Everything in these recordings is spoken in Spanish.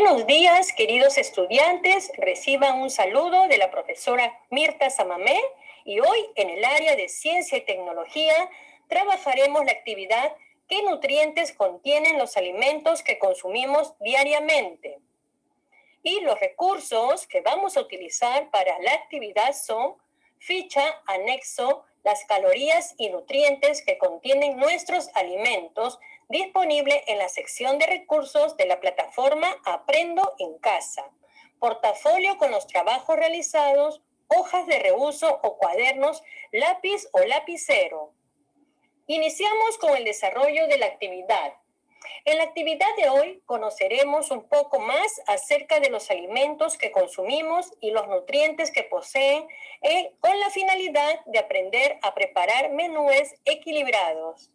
Buenos días, queridos estudiantes. Reciban un saludo de la profesora Mirta Samamé y hoy en el área de Ciencia y Tecnología trabajaremos la actividad ¿qué nutrientes contienen los alimentos que consumimos diariamente? Y los recursos que vamos a utilizar para la actividad son ficha, anexo, las calorías y nutrientes que contienen nuestros alimentos, disponible en la sección de recursos de la plataforma Aprendo en Casa, portafolio con los trabajos realizados, hojas de reuso o cuadernos, lápiz o lapicero. Iniciamos con el desarrollo de la actividad. En la actividad de hoy conoceremos un poco más acerca de los alimentos que consumimos y los nutrientes que poseen con la finalidad de aprender a preparar menúes equilibrados.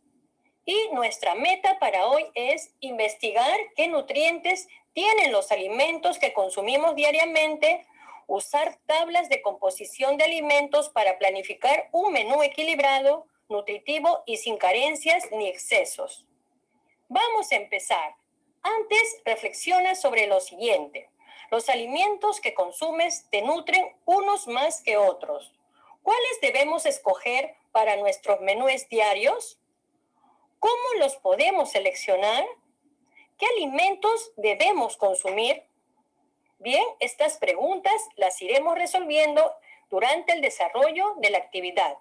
Y nuestra meta para hoy es investigar qué nutrientes tienen los alimentos que consumimos diariamente, usar tablas de composición de alimentos para planificar un menú equilibrado, nutritivo y sin carencias ni excesos. Vamos a empezar. Antes, reflexiona sobre lo siguiente. Los alimentos que consumes te nutren unos más que otros. ¿Cuáles debemos escoger para nuestros menús diarios? ¿Cómo los podemos seleccionar? ¿Qué alimentos debemos consumir? Bien, estas preguntas las iremos resolviendo durante el desarrollo de la actividad.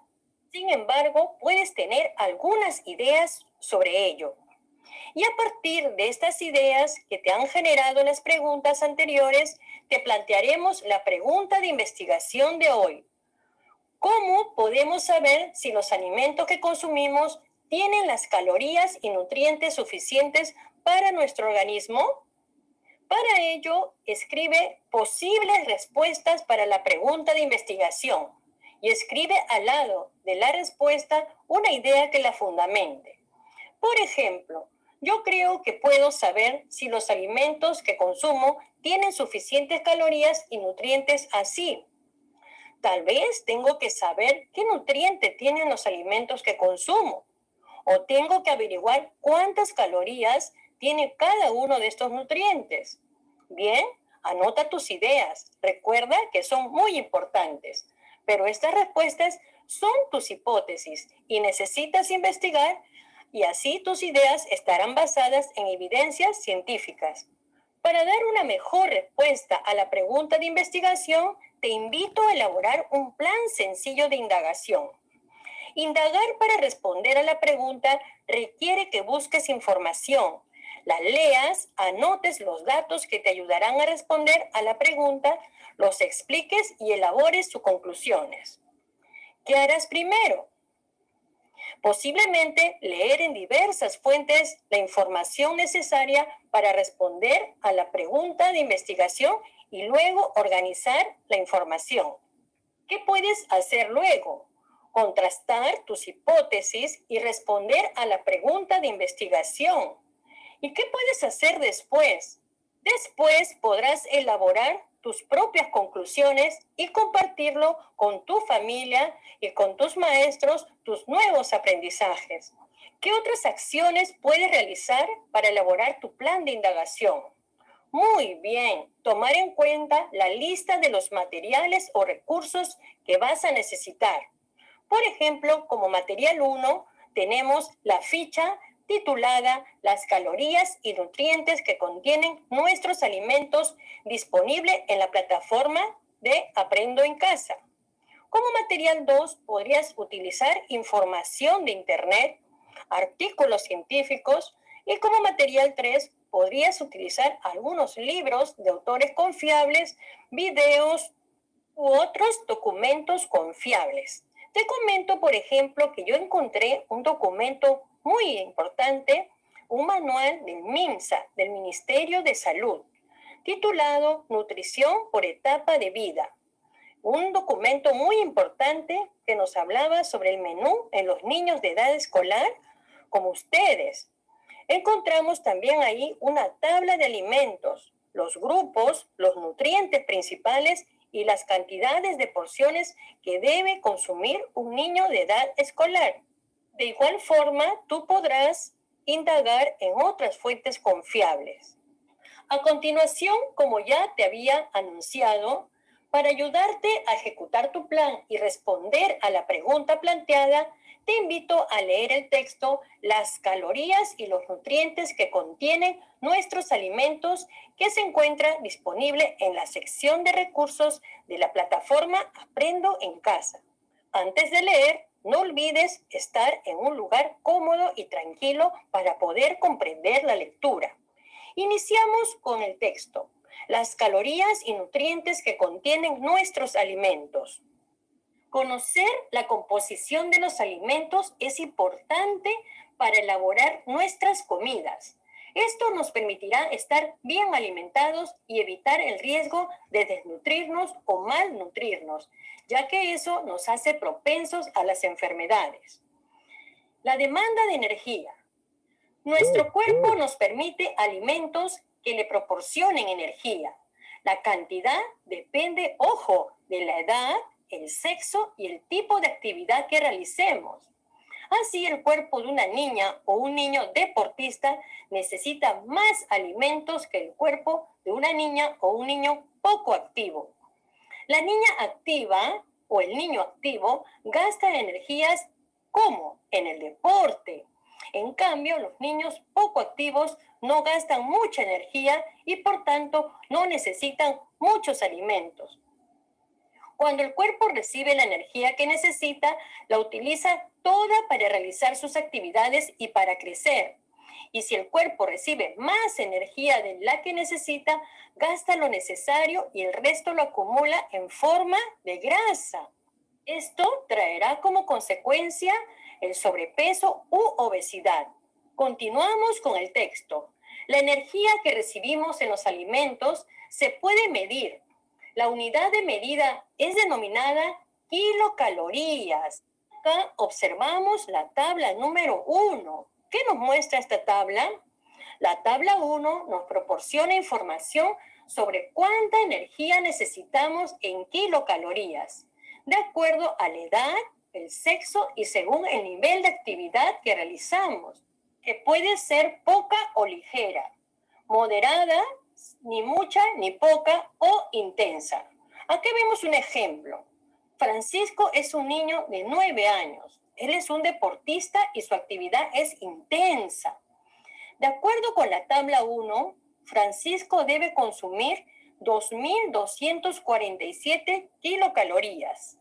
Sin embargo, puedes tener algunas ideas sobre ello. Y a partir de estas ideas que te han generado en las preguntas anteriores, te plantearemos la pregunta de investigación de hoy. ¿Cómo podemos saber si los alimentos que consumimos tienen las calorías y nutrientes suficientes para nuestro organismo? Para ello, escribe posibles respuestas para la pregunta de investigación y escribe al lado de la respuesta una idea que la fundamente. Por ejemplo, yo creo que puedo saber si los alimentos que consumo tienen suficientes calorías y nutrientes así. Tal vez tengo que saber qué nutriente tienen los alimentos que consumo. O tengo que averiguar cuántas calorías tiene cada uno de estos nutrientes. Bien, anota tus ideas. Recuerda que son muy importantes. Pero estas respuestas son tus hipótesis y necesitas investigar y así tus ideas estarán basadas en evidencias científicas. Para dar una mejor respuesta a la pregunta de investigación, te invito a elaborar un plan sencillo de indagación. Indagar para responder a la pregunta requiere que busques información, la leas, anotes los datos que te ayudarán a responder a la pregunta, los expliques y elabores sus conclusiones. ¿Qué harás primero? Posiblemente leer en diversas fuentes la información necesaria para responder a la pregunta de investigación y luego organizar la información. ¿Qué puedes hacer luego? Contrastar tus hipótesis y responder a la pregunta de investigación. ¿Y qué puedes hacer después? Después podrás elaborar tus propias conclusiones y compartirlo con tu familia y con tus maestros tus nuevos aprendizajes. ¿Qué otras acciones puedes realizar para elaborar tu plan de indagación? Muy bien, tomar en cuenta la lista de los materiales o recursos que vas a necesitar. Por ejemplo, como material 1, tenemos la ficha titulada Las calorías y nutrientes que contienen nuestros alimentos, disponible en la plataforma de Aprendo en Casa. Como material 2, podrías utilizar información de Internet, artículos científicos, y como material 3, podrías utilizar algunos libros de autores confiables, videos u otros documentos confiables. Te comento, por ejemplo, que yo encontré un documento muy importante, un manual del MINSA, del Ministerio de Salud, titulado Nutrición por etapa de vida. Un documento muy importante que nos hablaba sobre el menú en los niños de edad escolar, como ustedes. Encontramos también ahí una tabla de alimentos, los grupos, los nutrientes principales y las cantidades de porciones que debe consumir un niño de edad escolar. De igual forma, tú podrás indagar en otras fuentes confiables. A continuación, como ya te había anunciado, para ayudarte a ejecutar tu plan y responder a la pregunta planteada, te invito a leer el texto Las calorías y los nutrientes que contienen nuestros alimentos, que se encuentra disponible en la sección de recursos de la plataforma Aprendo en Casa. Antes de leer, no olvides estar en un lugar cómodo y tranquilo para poder comprender la lectura. Iniciamos con el texto. Las calorías y nutrientes que contienen nuestros alimentos. Conocer la composición de los alimentos es importante para elaborar nuestras comidas. Esto nos permitirá estar bien alimentados y evitar el riesgo de desnutrirnos o malnutrirnos, ya que eso nos hace propensos a las enfermedades. La demanda de energía. Nuestro cuerpo nos permite alimentos que le proporcionen energía. La cantidad depende, ojo, de la edad, el sexo y el tipo de actividad que realicemos. Así, el cuerpo de una niña o un niño deportista necesita más alimentos que el cuerpo de una niña o un niño poco activo. La niña activa o el niño activo gasta energías como en el deporte. En cambio, los niños poco activos no gastan mucha energía y por tanto no necesitan muchos alimentos. Cuando el cuerpo recibe la energía que necesita, la utiliza toda para realizar sus actividades y para crecer. Y si el cuerpo recibe más energía de la que necesita, gasta lo necesario y el resto lo acumula en forma de grasa. Esto traerá como consecuencia el sobrepeso u obesidad. Continuamos con el texto. La energía que recibimos en los alimentos se puede medir. La unidad de medida es denominada kilocalorías. Acá observamos la tabla número 1. ¿Qué nos muestra esta tabla? La tabla 1 nos proporciona información sobre cuánta energía necesitamos en kilocalorías, de acuerdo a la edad, el sexo y según el nivel de actividad que realizamos, que puede ser poca o ligera, moderada, ni mucha ni poca o intensa. Aquí vemos un ejemplo. Francisco es un niño de 9 años. Él es un deportista y su actividad es intensa. De acuerdo con la tabla 1, Francisco debe consumir 2.247 kilocalorías.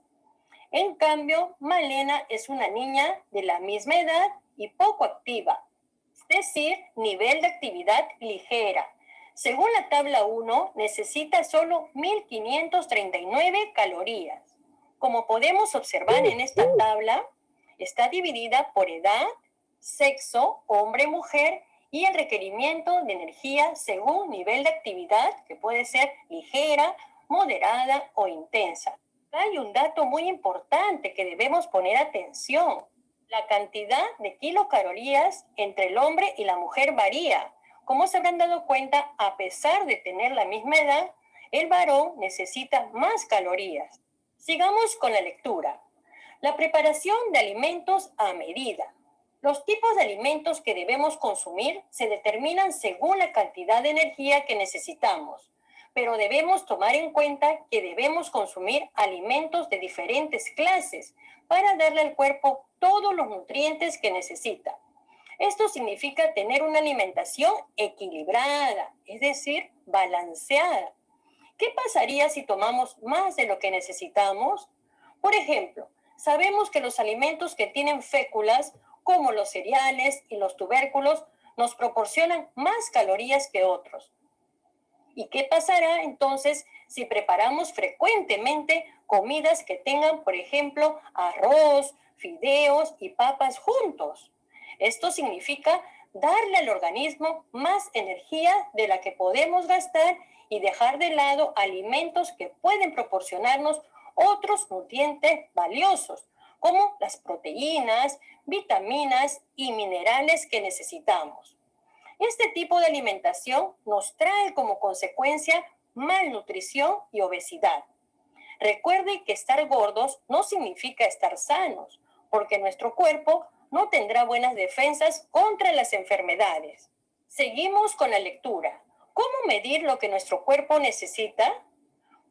En cambio, Malena es una niña de la misma edad y poco activa, es decir, nivel de actividad ligera. Según la tabla 1, necesita solo 1.539 calorías. Como podemos observar en esta tabla, está dividida por edad, sexo, hombre-mujer, y el requerimiento de energía según nivel de actividad, que puede ser ligera, moderada o intensa. Hay un dato muy importante que debemos poner atención. La cantidad de kilocalorías entre el hombre y la mujer varía. Como se habrán dado cuenta, a pesar de tener la misma edad, el varón necesita más calorías. Sigamos con la lectura. La preparación de alimentos a medida. Los tipos de alimentos que debemos consumir se determinan según la cantidad de energía que necesitamos, pero debemos tomar en cuenta que debemos consumir alimentos de diferentes clases para darle al cuerpo todos los nutrientes que necesita. Esto significa tener una alimentación equilibrada, es decir, balanceada. ¿Qué pasaría si tomamos más de lo que necesitamos? Por ejemplo, sabemos que los alimentos que tienen féculas, como los cereales y los tubérculos, nos proporcionan más calorías que otros. ¿Y qué pasará entonces si preparamos frecuentemente comidas que tengan, por ejemplo, arroz, fideos y papas juntos? Esto significa darle al organismo más energía de la que podemos gastar y dejar de lado alimentos que pueden proporcionarnos otros nutrientes valiosos, como las proteínas, vitaminas y minerales que necesitamos. Este tipo de alimentación nos trae como consecuencia malnutrición y obesidad. Recuerde que estar gordos no significa estar sanos, porque nuestro cuerpo no tendrá buenas defensas contra las enfermedades. Seguimos con la lectura. ¿Cómo medir lo que nuestro cuerpo necesita?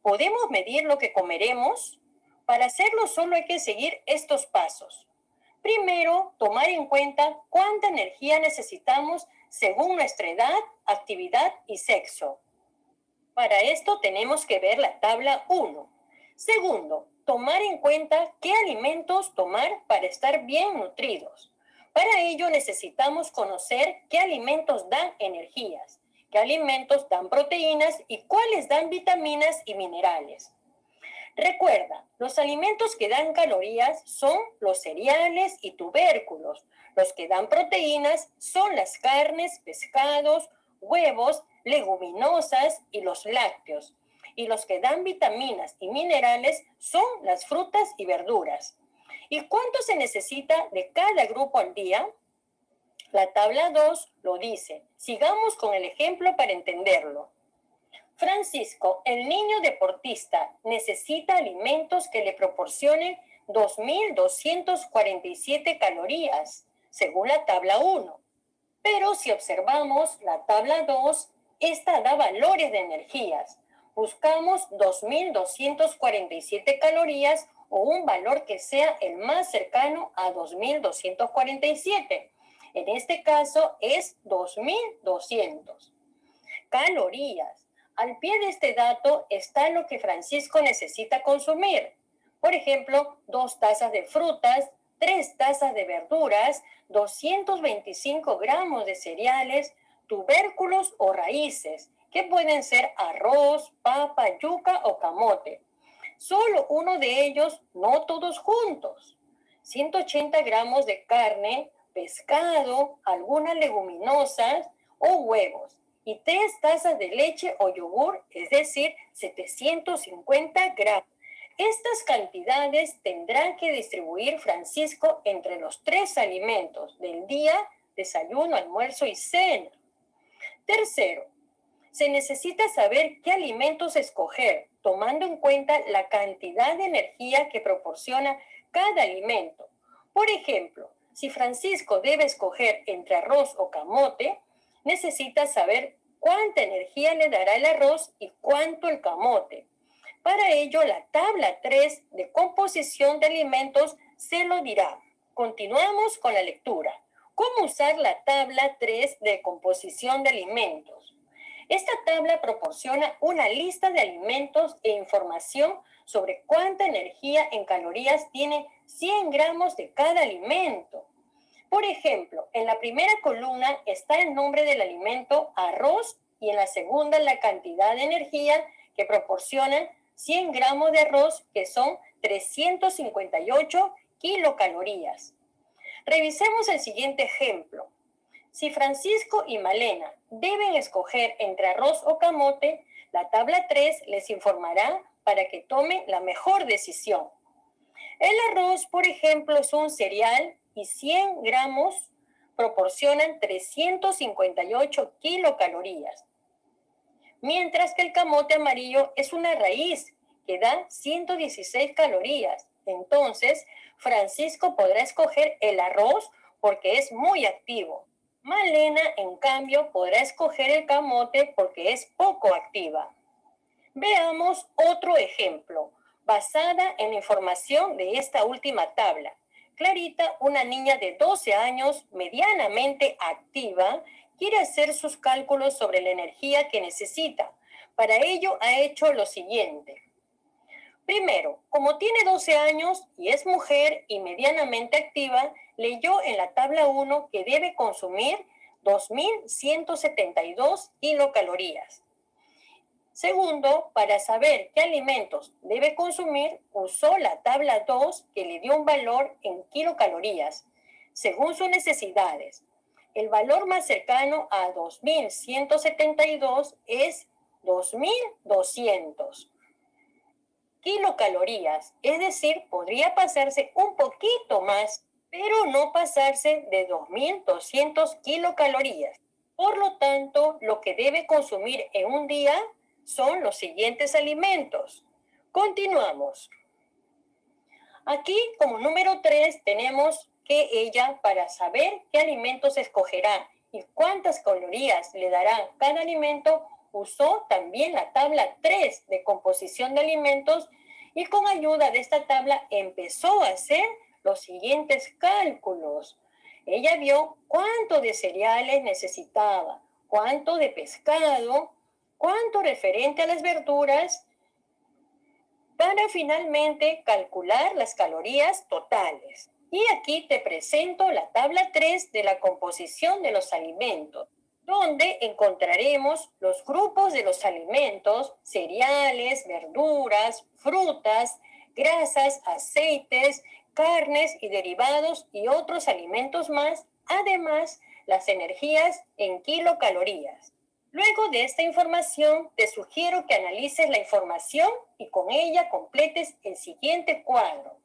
¿Podemos medir lo que comeremos? Para hacerlo solo hay que seguir estos pasos. Primero, tomar en cuenta cuánta energía necesitamos según nuestra edad, actividad y sexo. Para esto tenemos que ver la tabla 1. Segundo, tomar en cuenta qué alimentos tomar para estar bien nutridos. Para ello necesitamos conocer qué alimentos dan energías, qué alimentos dan proteínas y cuáles dan vitaminas y minerales. Recuerda, los alimentos que dan calorías son los cereales y tubérculos. Los que dan proteínas son las carnes, pescados, huevos, leguminosas y los lácteos. Y los que dan vitaminas y minerales son las frutas y verduras. ¿Y cuánto se necesita de cada grupo al día? La tabla 2 lo dice. Sigamos con el ejemplo para entenderlo. Francisco, el niño deportista, necesita alimentos que le proporcionen 2.247 calorías, según la tabla 1. Pero si observamos la tabla 2, esta da valores de energías. Buscamos 2.247 calorías o un valor que sea el más cercano a 2.247. En este caso es 2.200. Calorías. Al pie de este dato está lo que Francisco necesita consumir. Por ejemplo, 2 tazas de frutas, 3 tazas de verduras, 225 gramos de cereales, tubérculos o raíces, que pueden ser arroz, papa, yuca o camote. Solo uno de ellos, no todos juntos. 180 gramos de carne, pescado, algunas leguminosas o huevos. Y 3 tazas de leche o yogur, es decir, 750 gramos. Estas cantidades tendrán que distribuir Francisco entre los 3 alimentos del día, desayuno, almuerzo y cena. Tercero, se necesita saber qué alimentos escoger, tomando en cuenta la cantidad de energía que proporciona cada alimento. Por ejemplo, si Francisco debe escoger entre arroz o camote, necesita saber cuánta energía le dará el arroz y cuánto el camote. Para ello, la tabla 3 de composición de alimentos se lo dirá. Continuamos con la lectura. ¿Cómo usar la tabla 3 de composición de alimentos? Esta tabla proporciona una lista de alimentos e información sobre cuánta energía en calorías tiene 100 gramos de cada alimento. Por ejemplo, en la primera columna está el nombre del alimento arroz y en la segunda la cantidad de energía que proporcionan 100 gramos de arroz, que son 358 kilocalorías. Revisemos el siguiente ejemplo. Si Francisco y Malena deben escoger entre arroz o camote, la tabla 3 les informará para que tomen la mejor decisión. El arroz, por ejemplo, es un cereal y 100 gramos proporcionan 358 kilocalorías. Mientras que el camote amarillo es una raíz que da 116 calorías. Entonces, Francisco podrá escoger el arroz porque es muy activo. Malena, en cambio, podrá escoger el camote porque es poco activa. Veamos otro ejemplo, basada en la información de esta última tabla. Clarita, una niña de 12 años, medianamente activa, quiere hacer sus cálculos sobre la energía que necesita. Para ello ha hecho lo siguiente. Primero, como tiene 12 años y es mujer y medianamente activa, leyó en la tabla 1 que debe consumir 2.172 kilocalorías. Segundo, para saber qué alimentos debe consumir, usó la tabla 2 que le dio un valor en kilocalorías, según sus necesidades. El valor más cercano a 2.172 es 2.200 kilocalorías, es decir, podría pasarse un poquito más, pero no pasarse de 2.200 kilocalorías. Por lo tanto, lo que debe consumir en un día son los siguientes alimentos. Continuamos. Aquí, como número 3, tenemos que ella, para saber qué alimentos escogerá y cuántas calorías le dará cada alimento, usó también la tabla 3 de composición de alimentos y con ayuda de esta tabla empezó a hacer los siguientes cálculos. Ella vio cuánto de cereales necesitaba, cuánto de pescado, cuánto referente a las verduras, para finalmente calcular las calorías totales. Y aquí te presento la tabla 3 de la composición de los alimentos, donde encontraremos los grupos de los alimentos: cereales, verduras, frutas, grasas, aceites, carnes y derivados y otros alimentos más, además las energías en kilocalorías. Luego de esta información, te sugiero que analices la información y con ella completes el siguiente cuadro,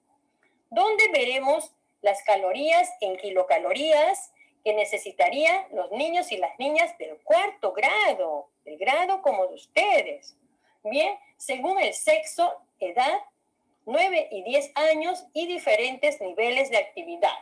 donde veremos las calorías en kilocalorías que necesitarían los niños y las niñas del cuarto grado, el grado como de ustedes. Bien, según el sexo, edad, 9 y 10 años y diferentes niveles de actividad.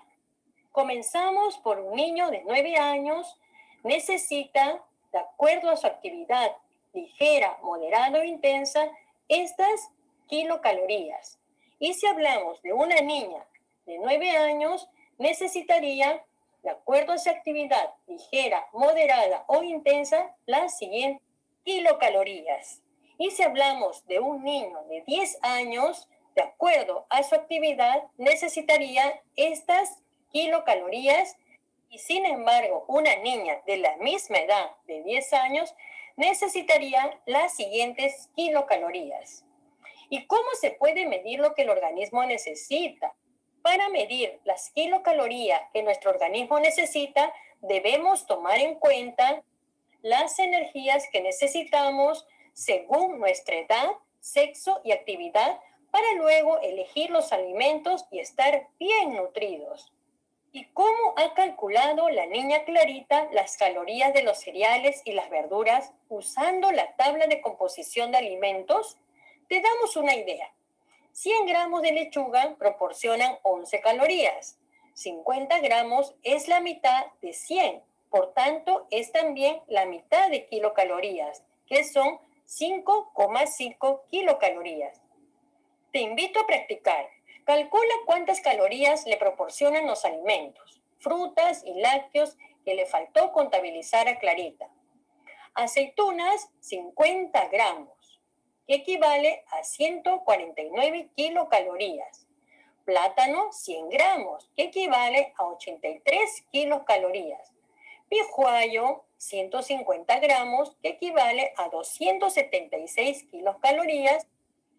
Comenzamos por un niño de 9 años, necesita, de acuerdo a su actividad ligera, moderada o intensa, estas kilocalorías. Y si hablamos de una niña de 9 años, necesitaría, de acuerdo a su actividad ligera, moderada o intensa, las siguientes kilocalorías. Y si hablamos de un niño de 10 años, de acuerdo a su actividad, necesitaría estas kilocalorías. Y sin embargo, una niña de la misma edad, de 10 años, necesitaría las siguientes kilocalorías. ¿Y cómo se puede medir lo que el organismo necesita? Para medir las kilocalorías que nuestro organismo necesita, debemos tomar en cuenta las energías que necesitamos según nuestra edad, sexo y actividad, para luego elegir los alimentos y estar bien nutridos. ¿Y cómo ha calculado la niña Clarita las calorías de los cereales y las verduras usando la tabla de composición de alimentos? Te damos una idea. 100 gramos de lechuga proporcionan 11 calorías. 50 gramos es la mitad de 100. Por tanto, es también la mitad de kilocalorías, que son 5,5 kilocalorías. Te invito a practicar. Calcula cuántas calorías le proporcionan los alimentos, frutas y lácteos que le faltó contabilizar a Clarita. Aceitunas, 50 gramos, que equivale a 149 kilocalorías. Plátano, 100 gramos, que equivale a 83 kilocalorías. Pijuayo, 150 gramos, que equivale a 276 kilocalorías.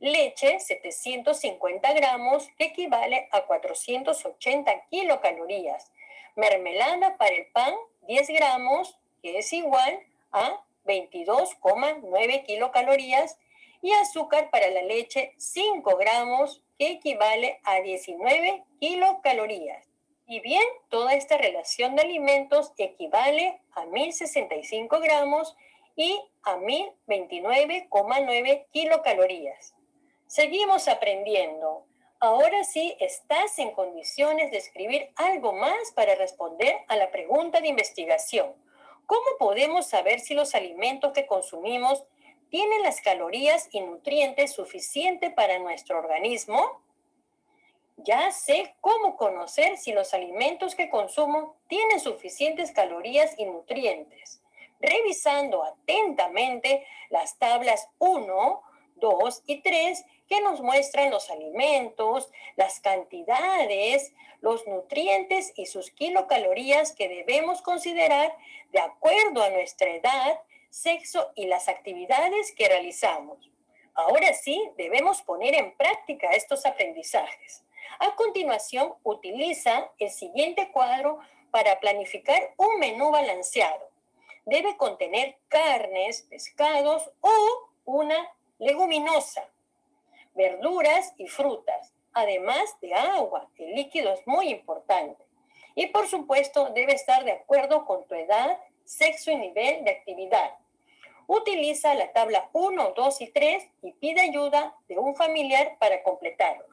Leche, 750 gramos, que equivale a 480 kilocalorías. Mermelada para el pan, 10 gramos, que es igual a 22,9 kilocalorías. Y azúcar para la leche, 5 gramos, que equivale a 19 kilocalorías. Y bien, toda esta relación de alimentos equivale a 1065 gramos y a 1029,9 kilocalorías. Seguimos aprendiendo. Ahora sí estás en condiciones de escribir algo más para responder a la pregunta de investigación. ¿Cómo podemos saber si los alimentos que consumimos tienen las calorías y nutrientes suficientes para nuestro organismo? Ya sé cómo conocer si los alimentos que consumo tienen suficientes calorías y nutrientes, revisando atentamente las tablas 1, 2 y 3 que nos muestran los alimentos, las cantidades, los nutrientes y sus kilocalorías que debemos considerar de acuerdo a nuestra edad, sexo y las actividades que realizamos. Ahora sí, debemos poner en práctica estos aprendizajes. A continuación, utiliza el siguiente cuadro para planificar un menú balanceado. Debe contener carnes, pescados o una leguminosa, verduras y frutas, además de agua. El líquido es muy importante. Y por supuesto, debe estar de acuerdo con tu edad, sexo y nivel de actividad. Utiliza la tabla 1, 2 y 3 y pide ayuda de un familiar para completarlo.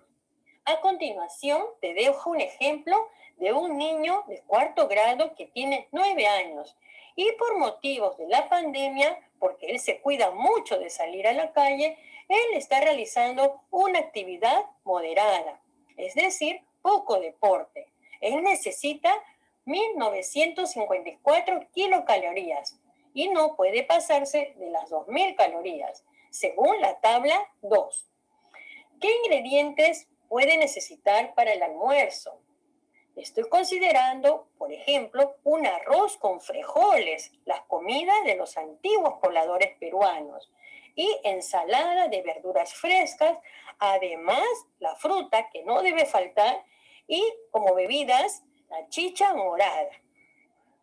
A continuación, te dejo un ejemplo de un niño de cuarto grado que tiene 9 años Y por motivos de la pandemia, porque él se cuida mucho de salir a la calle, él está realizando una actividad moderada, es decir, poco deporte. Él necesita 1954 kilocalorías y no puede pasarse de las 2000 calorías, según la tabla 2. ¿Qué ingredientes puede necesitar para el almuerzo? Estoy considerando, por ejemplo, un arroz con frijoles, las comidas de los antiguos pobladores peruanos, y ensalada de verduras frescas, además la fruta que no debe faltar, y como bebidas, la chicha morada.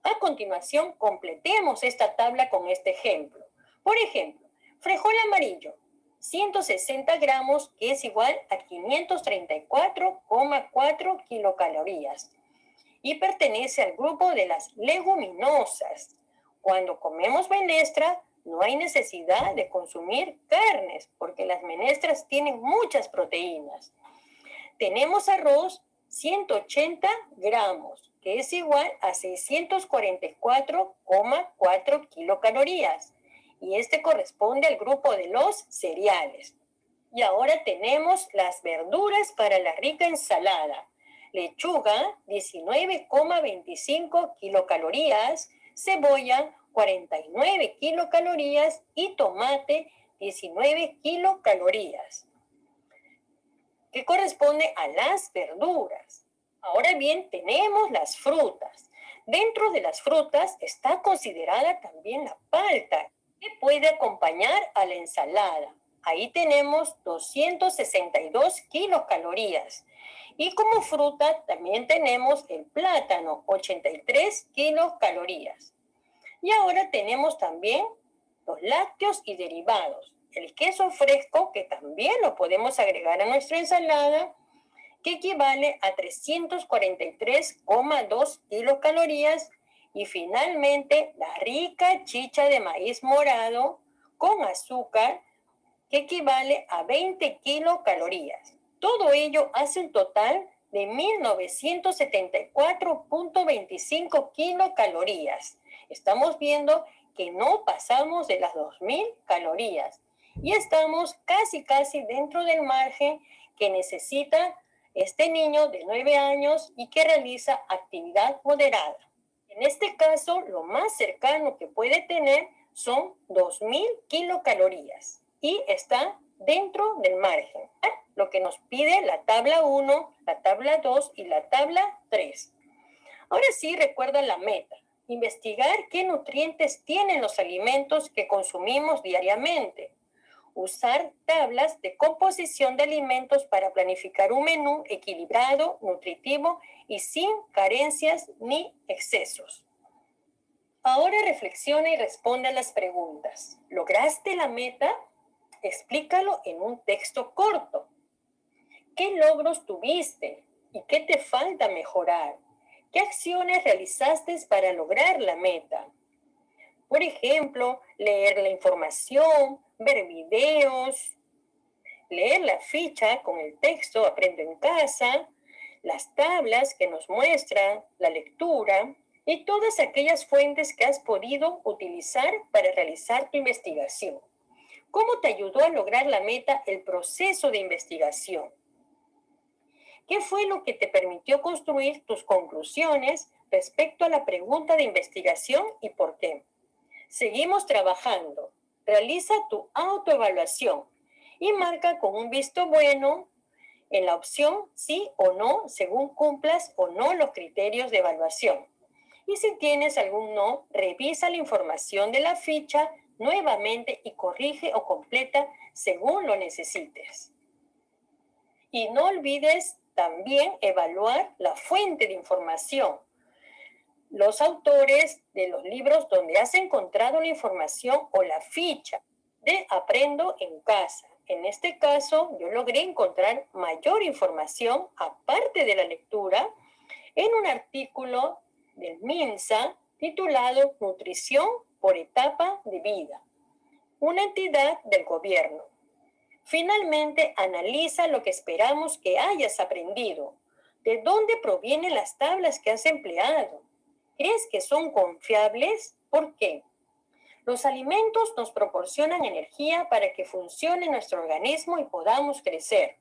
A continuación, completemos esta tabla con este ejemplo. Por ejemplo, frijol amarillo, 160 gramos, que es igual a 534,4 kilocalorías. Y pertenece al grupo de las leguminosas. Cuando comemos menestra, no hay necesidad de consumir carnes, porque las menestras tienen muchas proteínas. Tenemos arroz, 180 gramos, que es igual a 644,4 kilocalorías. Y este corresponde al grupo de los cereales. Y ahora tenemos las verduras para la rica ensalada. Lechuga, 19,25 kilocalorías, cebolla, 49 kilocalorías y tomate, 19 kilocalorías, que corresponde a las verduras. Ahora bien, tenemos las frutas. Dentro de las frutas está considerada también la palta, que puede acompañar a la ensalada. Ahí tenemos 262 kilocalorías. Y como fruta también tenemos el plátano, 83 kilocalorías. Y ahora tenemos también los lácteos y derivados. El queso fresco, que también lo podemos agregar a nuestra ensalada, que equivale a 343,2 kilocalorías. Y finalmente, la rica chicha de maíz morado con azúcar, que equivale a 20 kilocalorías. Todo ello hace un total de 1974,25 kilocalorías. Estamos viendo que no pasamos de las 2000 calorías y estamos casi dentro del margen que necesita este niño de 9 años y que realiza actividad moderada. En este caso, lo más cercano que puede tener son 2000 kilocalorías y está dentro del margen. Lo que nos pide la tabla 1, la tabla 2 y la tabla 3. Ahora sí, recuerda la meta. Investigar qué nutrientes tienen los alimentos que consumimos diariamente. Usar tablas de composición de alimentos para planificar un menú equilibrado, nutritivo y sin carencias ni excesos. Ahora reflexiona y responde a las preguntas. ¿Lograste la meta? Explícalo en un texto corto. ¿Qué logros tuviste y qué te falta mejorar? ¿Qué acciones realizaste para lograr la meta? Por ejemplo, leer la información, ver videos, leer la ficha con el texto Aprendo en Casa, las tablas que nos muestran la lectura y todas aquellas fuentes que has podido utilizar para realizar tu investigación. ¿Cómo te ayudó a lograr la meta el proceso de investigación? ¿Qué fue lo que te permitió construir tus conclusiones respecto a la pregunta de investigación y por qué? Seguimos trabajando. Realiza tu autoevaluación y marca con un visto bueno en la opción sí o no según cumplas o no los criterios de evaluación. Y si tienes algún no, revisa la información de la ficha nuevamente y corrige o completa según lo necesites. Y no olvides también evaluar la fuente de información. Los autores de los libros donde has encontrado la información o la ficha de Aprendo en Casa. En este caso, yo logré encontrar mayor información, aparte de la lectura, en un artículo del MINSA titulado Nutrición por etapa de vida, una entidad del gobierno. Finalmente, analiza lo que esperamos que hayas aprendido. ¿De dónde provienen las tablas que has empleado? ¿Crees que son confiables? ¿Por qué? Los alimentos nos proporcionan energía para que funcione nuestro organismo y podamos crecer.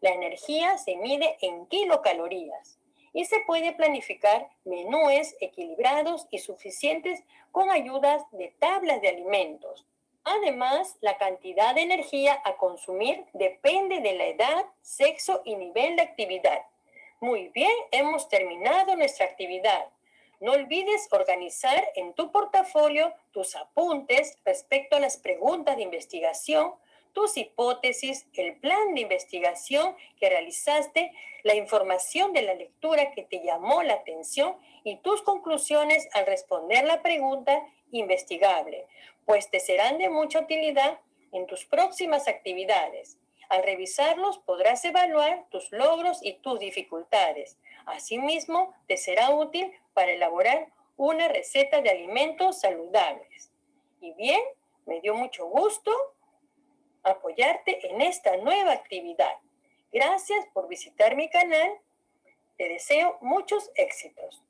La energía se mide en kilocalorías y se puede planificar menúes equilibrados y suficientes con ayudas de tablas de alimentos. Además, la cantidad de energía a consumir depende de la edad, sexo y nivel de actividad. Muy bien, hemos terminado nuestra actividad. No olvides organizar en tu portafolio tus apuntes respecto a las preguntas de investigación, tus hipótesis, el plan de investigación que realizaste, la información de la lectura que te llamó la atención y tus conclusiones al responder la pregunta investigable, pues te serán de mucha utilidad en tus próximas actividades. Al revisarlos podrás evaluar tus logros y tus dificultades. Asimismo, te será útil para elaborar una receta de alimentos saludables. Y bien, me dio mucho gusto apoyarte en esta nueva actividad. Gracias por visitar mi canal. Te deseo muchos éxitos.